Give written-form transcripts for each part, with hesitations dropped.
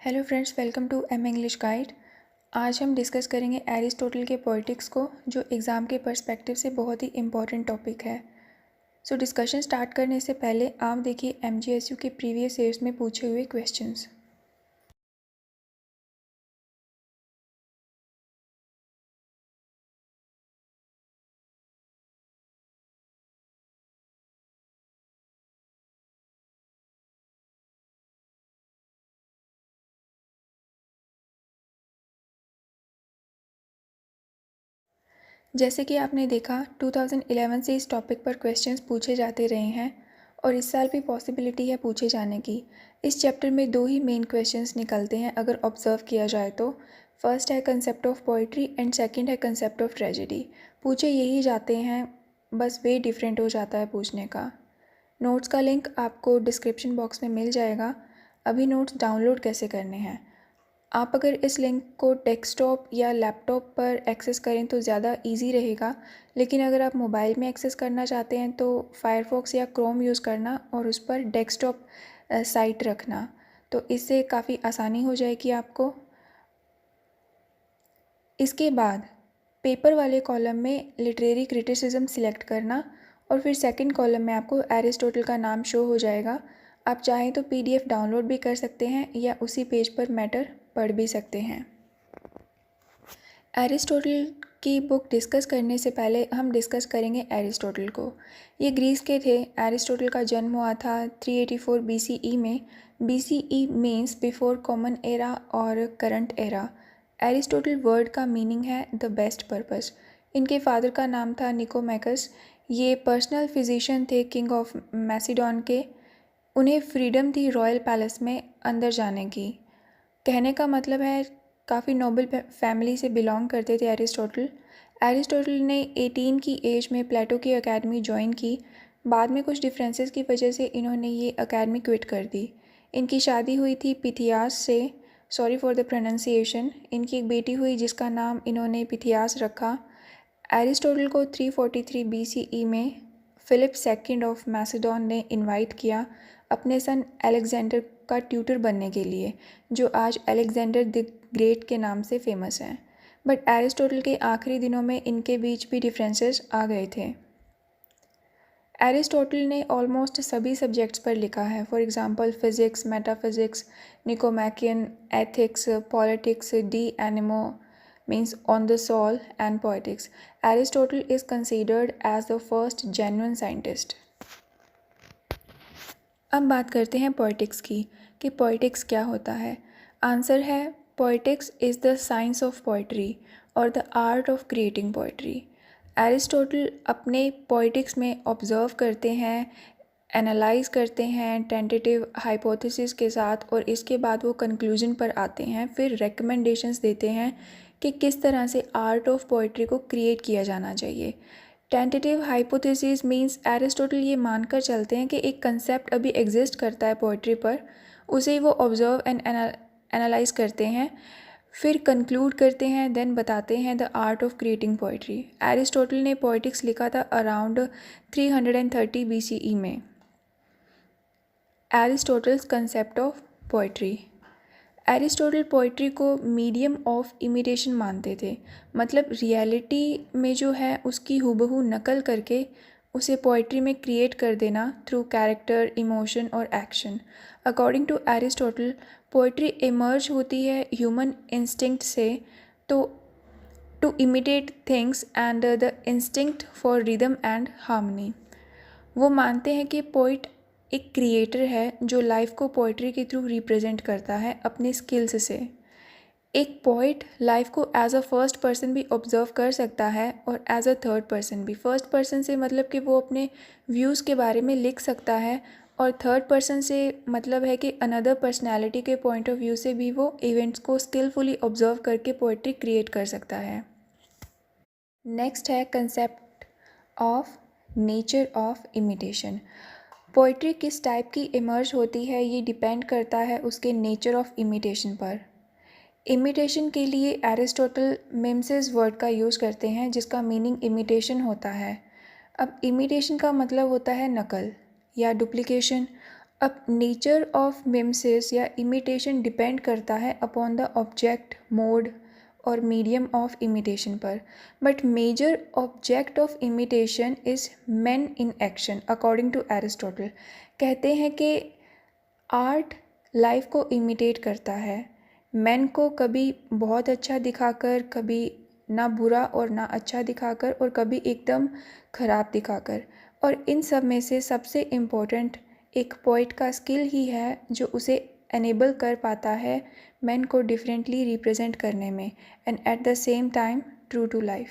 Hello friends, welcome to M English guide. आज हम discuss करेंगे एरिस्टोटल के पोएटिक्स को, जो एग्ज़ाम के पर्सपेक्टिव से बहुत ही इम्पॉर्टेंट टॉपिक है। सो डिस्कशन स्टार्ट करने से पहले आप देखिए एमजीएसयू के प्रीवियस ईयर्स में पूछे हुए क्वेश्चंस। जैसे कि आपने देखा 2011 से इस टॉपिक पर क्वेश्चंस पूछे जाते रहे हैं और इस साल भी पॉसिबिलिटी है पूछे जाने की। इस चैप्टर में दो ही मेन क्वेश्चंस निकलते हैं अगर ऑब्जर्व किया जाए तो। फर्स्ट है concept of poetry and second है कंसेप्ट ऑफ ट्रेजेडी। पूछे यही जाते हैं, बस वे डिफरेंट हो जाता है पूछने का। नोट्स का लिंक आपको डिस्क्रिप्शन बॉक्स में मिल जाएगा। अभी नोट्स डाउनलोड कैसे करने हैं, आप अगर इस लिंक को डेस्कटॉप या लैपटॉप पर एक्सेस करें तो ज़्यादा इजी रहेगा, लेकिन अगर आप मोबाइल में एक्सेस करना चाहते हैं तो फायरफॉक्स या क्रोम यूज़ करना और उस पर डेस्कटॉप साइट रखना, तो इससे काफ़ी आसानी हो जाएगी आपको। इसके बाद पेपर वाले कॉलम में लिटरेरी क्रिटिसिज्म सिलेक्ट करना और फिर सेकंड कॉलम में आपको एरिस्टोटल का नाम शो हो जाएगा। आप चाहें तो पीडीएफ डाउनलोड भी कर सकते हैं या उसी पेज पर मैटर पढ़ भी सकते हैं। एरिस्टोटल की बुक डिस्कस करने से पहले हम डिस्कस करेंगे एरिस्टोटल को। ये ग्रीस के थे। एरिस्टोटल का जन्म हुआ था 384 बीसीई में। BCE means before common era और करंट एरा। एरिस्टोटल वर्ड का मीनिंग है द बेस्ट पर्पस। इनके फादर का नाम था निकोमैकस। ये पर्सनल फिजिशियन थे किंग ऑफ मैसिडोन के। उन्हें फ्रीडम थी रॉयल पैलेस में अंदर जाने की। कहने का मतलब है काफ़ी नोबल फैमिली से बिलोंग करते थे एरिस्टोटल। एरिस्टोटल ने 18 की एज में प्लेटो की एकेडमी ज्वाइन की। बाद में कुछ डिफरेंसेस की वजह से इन्होंने ये एकेडमी क्विट कर दी। इनकी शादी हुई थी पिथियास से, सॉरी फॉर द प्रोनाउंसिएशन। इनकी एक बेटी हुई जिसका नाम इन्होंने पिथियास रखा। एरिस्टोटल को 343 बीसीई में फिलिप सेकंड ऑफ मैसिडोन ने इनवाइट किया अपने सन अलेक्जेंडर का ट्यूटर बनने के लिए, जो आज अलेक्जेंडर द ग्रेट के नाम से फेमस हैं। बट एरिस्टोटल के आखिरी दिनों में इनके बीच भी डिफरेंसेस आ गए थे। एरिस्टोटल ने ऑलमोस्ट सभी सब्जेक्ट्स पर लिखा है। For example physics, metaphysics, Nicomachean, ethics, politics, De Anima means on the soul and poetics. Aristotle is considered as the first genuine scientist. अब बात करते हैं पोएटिक्स की कि पोएटिक्स क्या होता है। आंसर है Poetics is the science of poetry और the art of creating poetry. Aristotle अपने पोएटिक्स में ऑब्ज़र्व करते हैं, एनालाइज करते हैं टेंटेटिव हाइपोथेसिस के साथ, और इसके बाद वो कंक्लूजन पर आते हैं, फिर रिकमेंडेशंस देते हैं कि किस तरह से आर्ट ऑफ पोइट्री को क्रिएट किया जाना चाहिए। टेंटेटिव हाइपोथेसिस मींस एरिस्टोटल ये मानकर चलते हैं कि एक कंसेप्ट अभी एग्जिस्ट करता है पोइट्री पर, उसे वो ऑब्जर्व एंड एनालाइज करते हैं, फिर कंक्लूड करते हैं, देन बताते हैं the art of creating poetry. Aristotle ने पोइटिक्स लिखा था अराउंड 330 बीसीई में। Aristotle's concept of poetry. Aristotle poetry को मीडियम ऑफ इमिटेशन मानते थे, मतलब रियलिटी में जो है उसकी हूबहू नकल करके उसे पोइट्री में क्रिएट कर देना थ्रू कैरेक्टर, इमोशन और action. According to Aristotle poetry emerge होती है ह्यूमन इंस्टिंक्ट से, तो to imitate things and the instinct for rhythm and harmony. वो मानते हैं कि पोइट एक क्रिएटर है जो लाइफ को पोइट्री के थ्रू रिप्रेजेंट करता है अपने स्किल्स से। एक पोइट लाइफ को एज अ फर्स्ट पर्सन भी ऑब्जर्व कर सकता है और एज अ थर्ड पर्सन भी। फर्स्ट पर्सन से मतलब कि वो अपने व्यूज़ के बारे में लिख सकता है, और थर्ड पर्सन से मतलब है कि अनदर पर्सनैलिटी के पॉइंट ऑफ व्यू से भी वो इवेंट्स को स्किलफुली ऑब्जर्व करके पोइट्री क्रिएट कर सकता है। नेक्स्ट है concept of nature of imitation. Poetry किस टाइप की इमर्ज होती है ये डिपेंड करता है उसके नेचर ऑफ इमिटेशन पर। इमिटेशन के लिए एरिस्टोटल मिमेसिस वर्ड का यूज़ करते हैं जिसका मीनिंग इमिटेशन होता है। अब इमिटेशन का मतलब होता है नकल या डुप्लीकेशन। अब नेचर ऑफ मिमसिस या इमिटेशन डिपेंड करता है अपॉन द ऑब्जेक्ट, मोड और मीडियम ऑफ इमिटेशन पर, but major object of imitation is men in action according to Aristotle. कहते हैं कि आर्ट लाइफ को इमिटेट करता है, मैन को कभी बहुत अच्छा दिखाकर, कभी ना बुरा और ना अच्छा दिखाकर, और कभी एकदम ख़राब दिखाकर। और इन सब में से सबसे इम्पोर्टेंट एक पोइट का स्किल ही है जो उसे एनेबल कर पाता है मैन को डिफरेंटली रिप्रेजेंट करने में and at the same time true to life.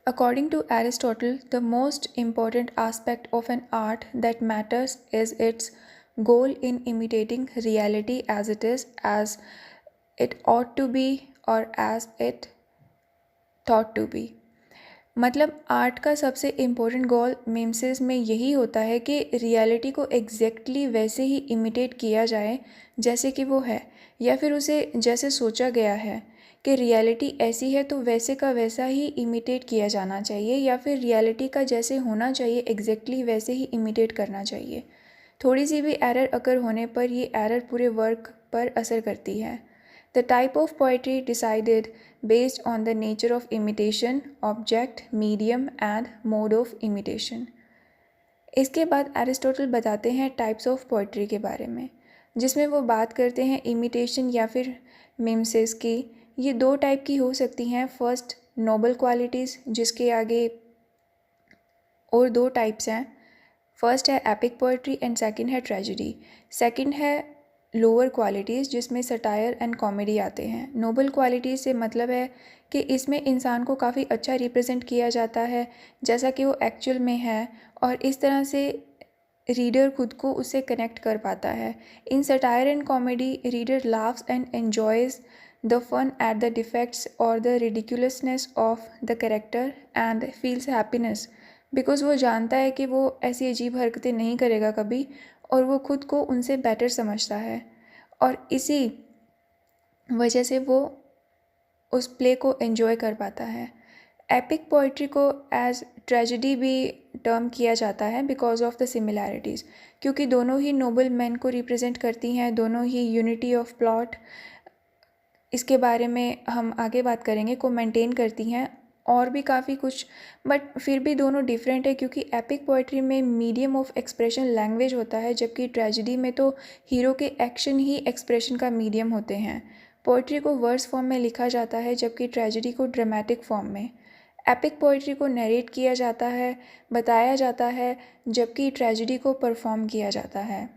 According to Aristotle, the most important aspect of an art that matters is its goal in imitating reality as it ought to be or as it thought to be। मतलब art का सबसे important गोल मिमसिस में यही होता है कि reality को exactly वैसे ही इमिटेट किया जाए जैसे कि वो है, या फिर उसे जैसे सोचा गया है कि रियलिटी ऐसी है तो वैसे का वैसा ही इमिटेट किया जाना चाहिए, या फिर रियलिटी का जैसे होना चाहिए एग्जैक्टली वैसे ही इमिटेट करना चाहिए। थोड़ी सी भी एरर अगर होने पर ये एरर पूरे वर्क पर असर करती है। The type of poetry decided based on the nature of imitation, object, medium and mode of imitation। इसके बाद एरिस्टोटल बताते हैं टाइप्स ऑफ पोइट्री के बारे में, जिसमें वो बात करते हैं इमिटेशन या फिर मिमसिस की। ये दो टाइप की हो सकती हैं। फर्स्ट नोबल क्वालिटीज़, जिसके आगे और दो टाइप्स हैं। फर्स्ट है एपिक पोइट्री एंड सेकंड है ट्रेजेडी। सेकंड है लोअर क्वालिटीज़, जिसमें सटायर एंड कॉमेडी आते हैं। नोबल क्वालिटीज़ से मतलब है कि इसमें इंसान को काफ़ी अच्छा रिप्रेजेंट किया जाता है जैसा कि वो एक्चुअल में है, और इस तरह से रीडर खुद को उससे कनेक्ट कर पाता है। In satire and comedy reader laughs and enjoys the fun at the defects और the ridiculousness of the character and feels happiness, because वो जानता है कि वो ऐसी अजीब हरकतें नहीं करेगा कभी, और वो खुद को उनसे बेटर समझता है, और इसी वजह से वो उस प्ले को एंजॉय कर पाता है। एपिक पोइट्री को एज ट्रेजेडी भी टर्म किया जाता है बिकॉज ऑफ द सिमिलैरिटीज़, क्योंकि दोनों ही नोबल मैन को रिप्रेजेंट करती हैं, दोनों ही यूनिटी ऑफ प्लॉट, इसके बारे में हम आगे बात करेंगे, को मेंटेन करती हैं, और भी काफ़ी कुछ। बट फिर भी दोनों डिफरेंट है, क्योंकि एपिक पोइट्री में मीडियम ऑफ एक्सप्रेशन लैंग्वेज होता है, जबकि ट्रेजेडी में तो हीरो के एक्शन ही एक्सप्रेशन का मीडियम होते हैं। पोइट्री को वर्स फॉर्म में लिखा जाता है, जबकि ट्रेजेडी को ड्रामेटिक फॉर्म में। एपिक पोइट्री को नरेट किया जाता है, बताया जाता है, जबकि ट्रेजेडी को परफॉर्म किया जाता है।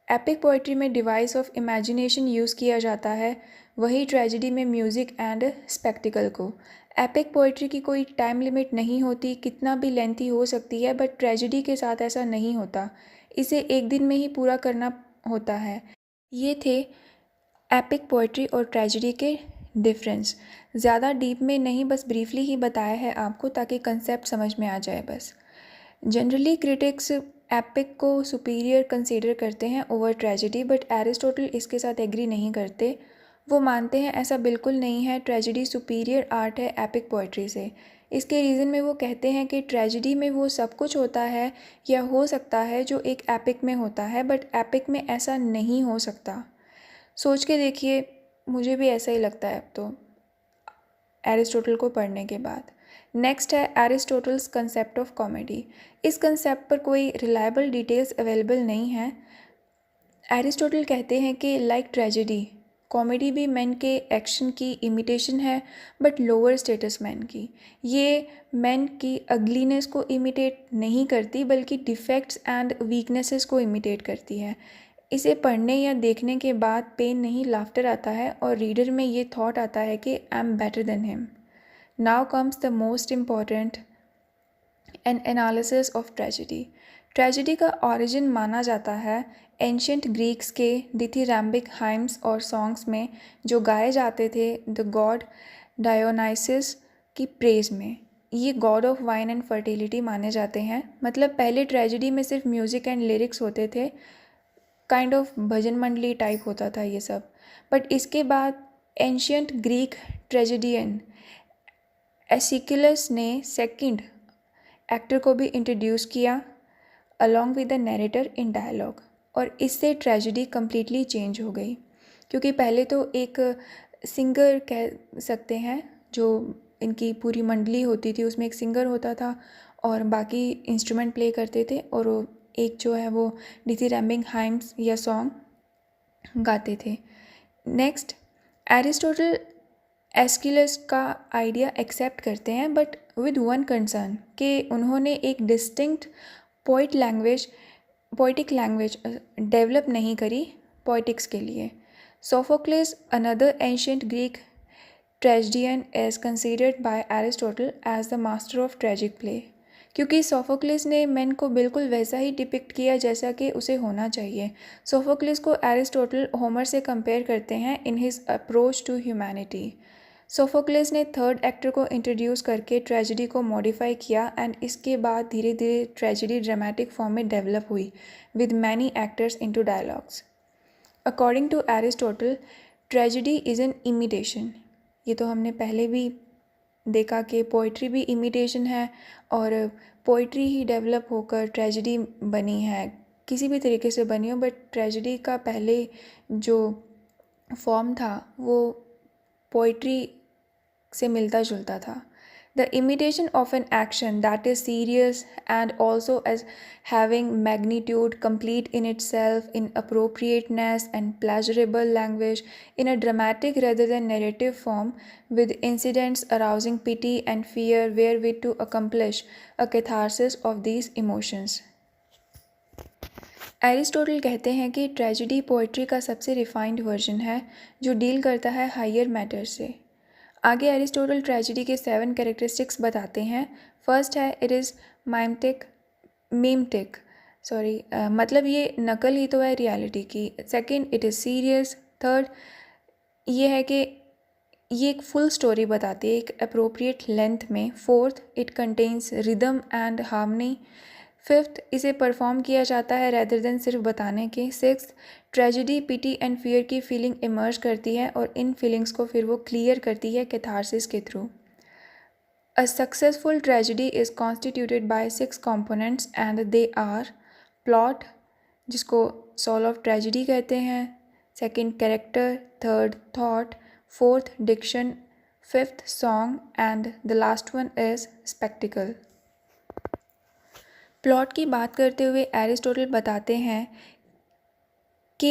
एपिक पोइट्री में डिवाइस ऑफ इमेजिनेशन यूज़ किया जाता है, वही ट्रेजेडी में म्यूज़िक एंड स्पेक्टिकल को। एपिक पोइट्री की कोई टाइम लिमिट नहीं होती, कितना भी लेंथी हो सकती है, बट ट्रेजेडी के साथ ऐसा नहीं होता, इसे एक दिन में ही पूरा करना होता है। ये थे एपिक पोइट्री और ट्रेजेडी के डिफरेंस। ज़्यादा डीप में नहीं, बस ब्रीफली ही बताया है आपको, ताकि कंसेप्ट समझ में आ जाए बस। जनरली क्रिटिक्स एपिक को सुपीरियर कंसीडर करते हैं ओवर ट्रेजेडी, बट एरिस्टोटल इसके साथ एग्री नहीं करते। वो मानते हैं ऐसा बिल्कुल नहीं है, ट्रेजेडी सुपीरियर आर्ट है एपिक पोइट्री से। इसके रीज़न में वो कहते हैं कि ट्रेजेडी में वो सब कुछ होता है या हो सकता है जो एक एपिक में होता है, बट एपिक में ऐसा नहीं हो सकता। सोच के देखिए, मुझे भी ऐसा ही लगता है अब तो एरिस्टोटल को पढ़ने के बाद। नेक्स्ट है एरिस्टोटल्स कंसेप्ट ऑफ कॉमेडी। इस कंसेप्ट पर कोई रिलायबल डिटेल्स अवेलेबल नहीं है। एरिस्टोटल कहते हैं कि लाइक ट्रेजेडी, कॉमेडी भी मैन के एक्शन की इमिटेशन है, बट लोअर स्टेटस मैन की। ये मैन की अगलीनेस को इमिटेट नहीं करती, बल्कि डिफेक्ट्स एंड वीकनेसेस को इमिटेट करती है। इसे पढ़ने या देखने के बाद पेन नहीं लाफ्टर आता है, और रीडर में ये थॉट आता है कि I am better than him. Now comes the most important N analysis of tragedy. Tragedy का ओरिजिन माना जाता है एंशियंट ग्रीक्स के डिथीरैम्बिक हाइम्स और सॉन्ग्स में, जो गाए जाते थे द गॉड डायोनाइसिस की प्रेज में। ये God of wine and fertility माने जाते हैं। मतलब पहले ट्रेजेडी में सिर्फ म्यूज़िक एंड लिरिक्स होते थे, काइंड ऑफ भजन मंडली टाइप होता था ये सब। बट इसके बाद एंशियंट ग्रीक ट्रेजेडियन एसिकिलस ने सेकंड एक्टर को भी इंट्रोड्यूस किया, along with the narrator in dialogue. और इससे ट्रेजेडी कम्प्लीटली चेंज हो गई, क्योंकि पहले तो एक सिंगर कह सकते हैं, जो इनकी पूरी मंडली होती थी उसमें एक सिंगर होता था और बाकी इंस्ट्रूमेंट प्ले करते थे, और एक जो है वो डिथीरैम्बिंग हाइम्स या सॉन्ग गाते थे। नेक्स्ट, एरिस्टोटल एस्किलस का आइडिया एक्सेप्ट करते हैं, बट विद वन कंसर्न कि उन्होंने एक डिस्टिंक्ट पोइटिक लैंग्वेज डेवलप नहीं करी पोइटिक्स के लिए। Sophocles, another ancient Greek tragedian, is considered by Aristotle as the master of tragic play, क्योंकि सोफोक्लिस ने मेन को बिल्कुल वैसा ही डिपिक्ट किया जैसा कि उसे होना चाहिए। सोफोक्लिस को एरिस्टोटल होमर से कंपेयर करते हैं in his approach to humanity. Sophocles ने थर्ड एक्टर को इंट्रोड्यूस करके ट्रेजेडी को मॉडिफाई किया, एंड इसके बाद धीरे धीरे ट्रेजेडी ड्रामेटिक फॉर्म में डेवलप हुई with many actors into dialogues. According to Aristotle, tragedy is an imitation. ये तो हमने पहले भी देखा कि पोइट्री भी इमिटेशन है, और पोइट्री ही डेवलप होकर ट्रेजेडी बनी है, किसी भी तरीके से बनी हो, बट ट्रेजेडी का पहले जो फॉर्म था वो पोइट्री से मिलता जुलता था। The imitation of an action that is serious and also as having magnitude, complete in itself, in appropriateness and pleasurable language, in a dramatic rather than narrative form, with incidents arousing pity and fear wherewith to accomplish a catharsis of these emotions. Aristotle कहते हैं कि tragedy poetry का सबसे refined version है जो deal करता है higher matter से। आगे एरिस्टोटल ट्रेजेडी के 7 कैरेक्टरिस्टिक्स बताते हैं। फर्स्ट है, इट इज़ मीमटिक, मतलब ये नकल ही तो है रियलिटी की। Second, it is serious. Third, ये है कि ये एक फुल स्टोरी बताती है एक अप्रोप्रिएट लेंथ में। Fourth, it contains rhythm and harmony. Fifth, इसे परफॉर्म किया जाता है रैदर देन सिर्फ बताने के। Sixth, tragedy pity and fear की फीलिंग इमर्ज करती है और इन फीलिंग्स को फिर वो क्लियर करती है कैथारसिस के थ्रू। A successful tragedy is constituted by 6 components and they are plot, जिसको सोल ऑफ ट्रेजेडी कहते हैं। Second, character. Third, thought. Fourth, diction. Fifth, song. And the last one is spectacle. Plot की बात करते हुए एरिस्टोटल बताते हैं कि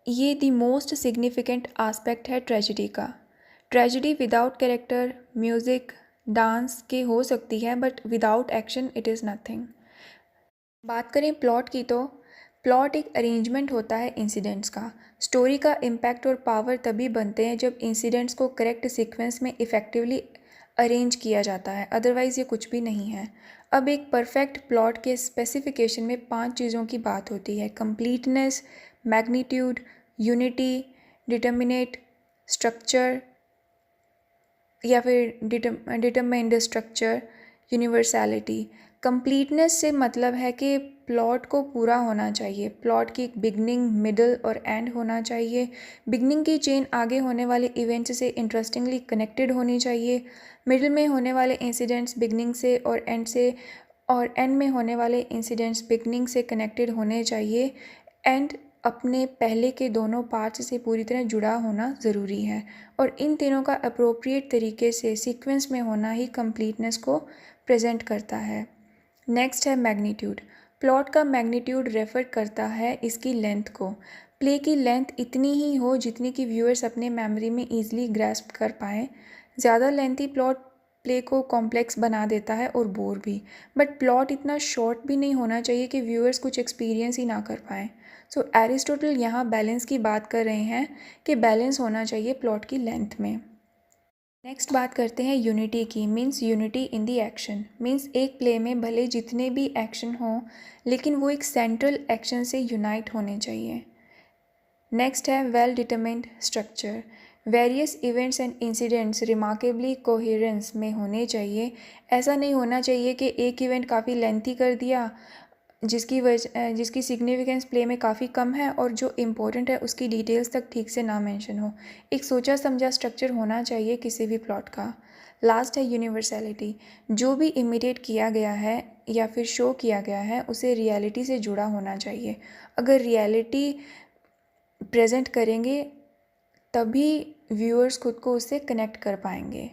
ये द मोस्ट सिग्निफिकेंट आस्पेक्ट है ट्रेजेडी का। Tragedy without character, music, dance के हो सकती है, but without action it is nothing. बात करें प्लॉट की, तो प्लॉट एक अरेंजमेंट होता है इंसिडेंट्स का। स्टोरी का इम्पैक्ट और पावर तभी बनते हैं जब इंसिडेंट्स को करेक्ट सीक्वेंस में इफ़ेक्टिवली अरेंज किया जाता है, अदरवाइज़ ये कुछ भी नहीं है। अब एक परफेक्ट प्लॉट के स्पेसिफिकेशन में 5 चीज़ों की बात होती है: completeness, magnitude, unity, determinate, structure या फिर डिटरमाइंड स्ट्रक्चर, यूनिवर्सैलिटी। कंप्लीटनेस से मतलब है कि प्लॉट को पूरा होना चाहिए, प्लॉट की बिगनिंग, मिडल और एंड होना चाहिए। बिगनिंग की चेन आगे होने वाले इवेंट्स से इंटरेस्टिंगली कनेक्टेड होनी चाहिए। मिडल में होने वाले इंसिडेंट्स बिगनिंग से और एंड में होने वाले इंसिडेंट्स बिगनिंग से कनेक्टेड होने चाहिए। एंड अपने पहले के दोनों पार्ट्स से पूरी तरह जुड़ा होना ज़रूरी है, और इन तीनों का अप्रोप्रिएट तरीके से सीक्वेंस में होना ही कंप्लीटनेस को प्रेजेंट करता है। नेक्स्ट है मैग्नीट्यूड। प्लॉट का मैग्नीट्यूड रेफर करता है इसकी लेंथ को। प्ले की लेंथ इतनी ही हो जितनी कि व्यूअर्स अपने मेमोरी में ईजिली ग्रैस्प कर पाएँ। ज़्यादा लेंथी प्लॉट प्ले को कॉम्प्लेक्स बना देता है और बोर भी, बट प्लॉट इतना शॉर्ट भी नहीं होना चाहिए कि व्यूअर्स कुछ एक्सपीरियंस ही ना कर पाएँ। सो एरिस्टोटल यहाँ बैलेंस की बात कर रहे हैं कि बैलेंस होना चाहिए प्लॉट की लेंथ में। नेक्स्ट बात करते हैं यूनिटी की। Means unity in the action. Means एक प्ले में भले जितने भी एक्शन हों, लेकिन वो एक सेंट्रल एक्शन से यूनाइट होने चाहिए। नेक्स्ट है well determined structure. Various events and incidents remarkably coherence में होने चाहिए। ऐसा नहीं होना चाहिए कि एक इवेंट काफ़ी लेंथी कर दिया जिसकी सिग्निफिकेंस प्ले में काफ़ी कम है और जो इम्पोर्टेंट है उसकी डिटेल्स तक ठीक से ना मेंशन हो। एक सोचा समझा स्ट्रक्चर होना चाहिए किसी भी प्लॉट का। लास्ट है यूनिवर्सैलिटी। जो भी इमिटेट किया गया है या फिर शो किया गया है उसे रियलिटी से जुड़ा होना चाहिए। अगर रियलिटी प्रेजेंट करेंगे तभी व्यूअर्स खुद को उससे कनेक्ट कर पाएंगे।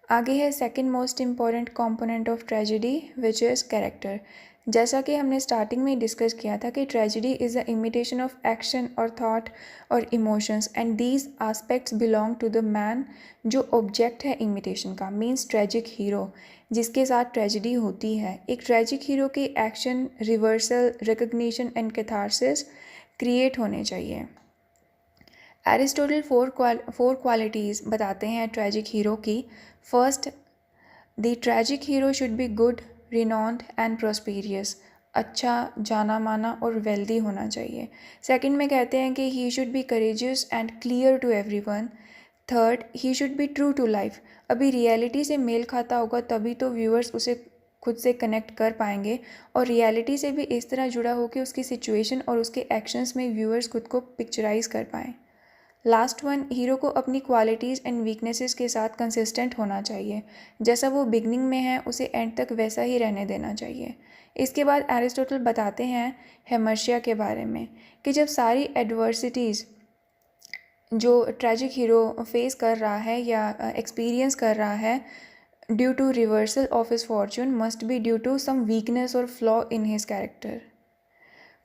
आगे है second most important component of tragedy which is character. जैसा कि हमने स्टार्टिंग में डिस्कस किया था कि tragedy is a imitation of action और थॉट और emotions and these aspects belong to the man. जो ऑब्जेक्ट है इमिटेशन का मीन्स ट्रेजिक हीरो जिसके साथ ट्रेजेडी होती है। एक ट्रेजिक हीरो के action, reversal, recognition and catharsis create होने चाहिए। एरिस्टोटल फोर क्वालिटीज़ बताते हैं ट्रेजिक हीरो की। First, the tragic hero should be good, renowned and prosperous. अच्छा, जाना माना और वेल्दी होना चाहिए। सेकंड में कहते हैं कि he should be courageous and clear to everyone. Third, he should be true to life. अभी रियलिटी से मेल खाता होगा तभी तो व्यूअर्स उसे खुद से कनेक्ट कर पाएंगे और रियलिटी से भी इस तरह जुड़ा हो कि उसकी सिचुएशन और उसके एक्शंस में व्यूअर्स खुद को पिक्चराइज कर पाएँ। लास्ट वन, हीरो को अपनी क्वालिटीज़ एंड वीकनेसेस के साथ कंसिस्टेंट होना चाहिए। जैसा वो बिगनिंग में है उसे एंड तक वैसा ही रहने देना चाहिए। इसके बाद एरिस्टोटल बताते हैं हेमर्शिया के बारे में कि जब सारी एडवर्सिटीज़ जो ट्रेजिक हीरो फेस कर रहा है या एक्सपीरियंस कर रहा है due to reversal of his fortune must be due to some weakness और फ्लॉ इन हिज कैरेक्टर।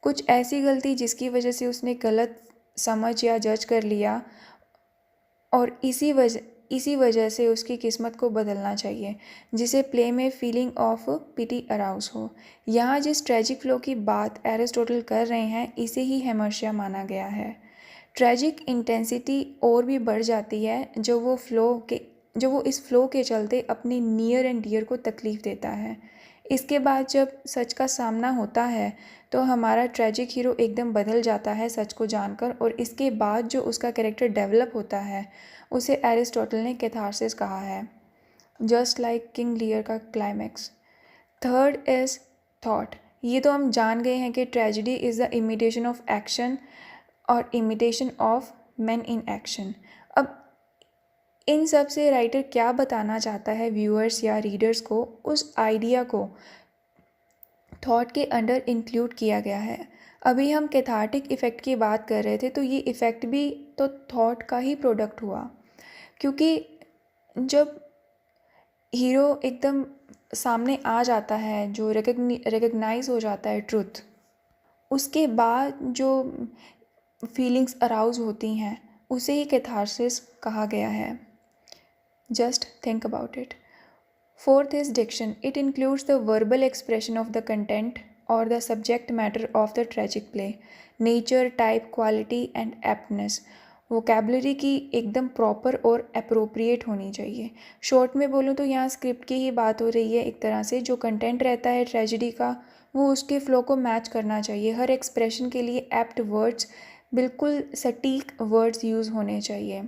कुछ ऐसी गलती जिसकी वजह से उसने गलत समझ या जज कर लिया और इसी वजह से उसकी किस्मत को बदलना चाहिए जिसे प्ले में फीलिंग ऑफ पिटी अराउज हो। यहाँ जिस ट्रेजिक फ्लो की बात एरिस्टोटल कर रहे हैं इसे ही हेमर्शिया माना गया है। ट्रेजिक इंटेंसिटी और भी बढ़ जाती है जो वो इस फ्लो के चलते अपनी नियर एंड डियर को तकलीफ़ देता है। इसके बाद जब सच का सामना होता है तो हमारा ट्रेजिक हीरो एकदम बदल जाता है सच को जानकर और इसके बाद जो उसका कैरेक्टर डेवलप होता है उसे एरिस्टोटल ने कैथारसिस कहा है, जस्ट लाइक किंग लियर का क्लाइमैक्स। Third is thought. ये तो हम जान गए हैं कि tragedy is the imitation of action और imitation of man in action. अब इन सब से राइटर क्या बताना चाहता है व्यूअर्स या रीडर्स को, उस आइडिया को थॉट के अंडर इंक्लूड किया गया है। अभी हम कैथार्टिक इफ़ेक्ट की बात कर रहे थे तो ये इफ़ेक्ट भी तो थॉट का ही प्रोडक्ट हुआ क्योंकि जब हीरो एकदम सामने आ जाता है, जो रिकग्नाइज हो जाता है ट्रुथ, उसके बाद जो फीलिंग्स अराउज होती हैं उसे ही कैथारसिस कहा गया है। Just think about it. Fourth is diction. It includes the verbal expression of the content or the subject matter of the tragic play. Nature, type, quality and aptness. Vocabulary की एकदम proper और appropriate होनी चाहिए। Short में बोलूँ तो यहाँ script की ही बात हो रही है। एक तरह से जो कंटेंट रहता है ट्रेजिडी का वो उसके फ्लो को मैच करना चाहिए। हर एक्सप्रेशन के लिए एप्ट वर्ड्स, बिल्कुल सटीक वर्ड्स यूज़ होने चाहिए।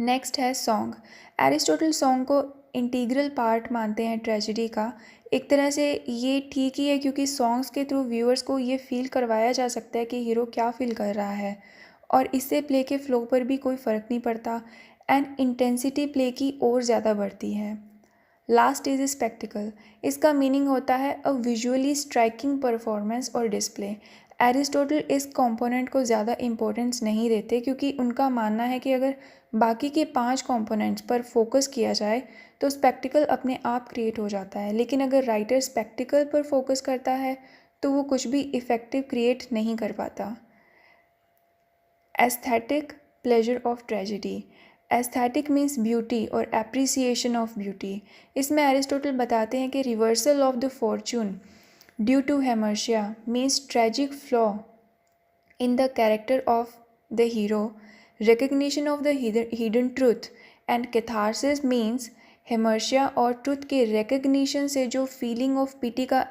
नेक्स्ट है सॉन्ग। एरिस्टोटल सॉन्ग को इंटीग्रल पार्ट मानते हैं ट्रेजिडी का। एक तरह से ये ठीक ही है क्योंकि सॉन्ग्स के थ्रू व्यूअर्स को ये फील करवाया जा सकता है कि हीरो क्या फील कर रहा है और इससे प्ले के फ्लो पर भी कोई फ़र्क नहीं पड़ता एंड इंटेंसिटी प्ले की और ज़्यादा बढ़ती है। Last is spectacled. इसका मीनिंग होता है अ विजुअली स्ट्राइकिंग परफॉर्मेंस और डिस्प्ले। एरिस्टोटल इस कंपोनेंट को ज़्यादा इम्पोर्टेंस नहीं देते क्योंकि उनका मानना है कि अगर बाकी के 5 कंपोनेंट्स पर फोकस किया जाए तो स्पेक्टिकल अपने आप क्रिएट हो जाता है, लेकिन अगर राइटर स्पेक्टिकल पर फोकस करता है तो वो कुछ भी इफ़ेक्टिव क्रिएट नहीं कर पाता। Aesthetic pleasure of tragedy. Aesthetic means beauty और एप्रिसिएशन ऑफ ब्यूटी। इसमें एरिस्टोटल बताते हैं कि reversal of the fortune due to hamartia means tragic flaw in the character of the hero, recognition of the hidden truth and catharsis means hamartia और truth के recognition से जो feeling of pity का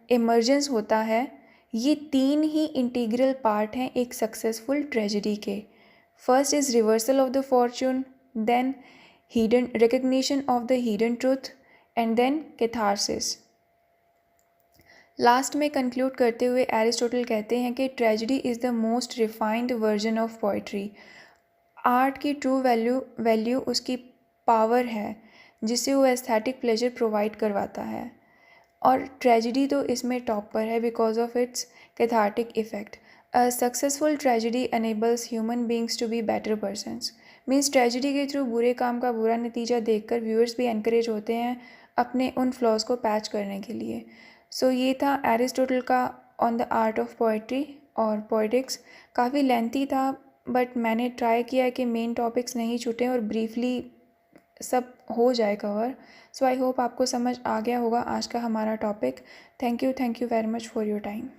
emergence होता है। ये 3 ही integral part हैं एक सक्सेसफुल ट्रेजिडी के। First is reversal of the fortune, then recognition of the hidden truth and then catharsis. Last में कंक्लूड करते हुए एरिस्टोटल कहते हैं कि tragedy is the most refined version of poetry. Art की ट्रू वैल्यू उसकी power है जिसे वो एस्थेटिक प्लेजर प्रोवाइड करवाता है, और ट्रेजेडी तो इसमें टॉप पर है because of its cathartic effect. A successful tragedy enables human beings to be better persons. Means tragedy के थ्रू बुरे काम का बुरा नतीजा देखकर व्यूअर्स भी एनकरेज होते हैं अपने उन फ्लॉज को पैच करने के लिए। सो ये था एरिस्टोटल का on the art of poetry और पोइटिक्स। काफ़ी लेंथी था बट मैंने ट्राई किया कि मेन टॉपिक्स नहीं छूटें और ब्रीफली सब हो जाए कवर। सो आई होप आपको समझ आ गया होगा आज का हमारा topic. Thank you very much for your time.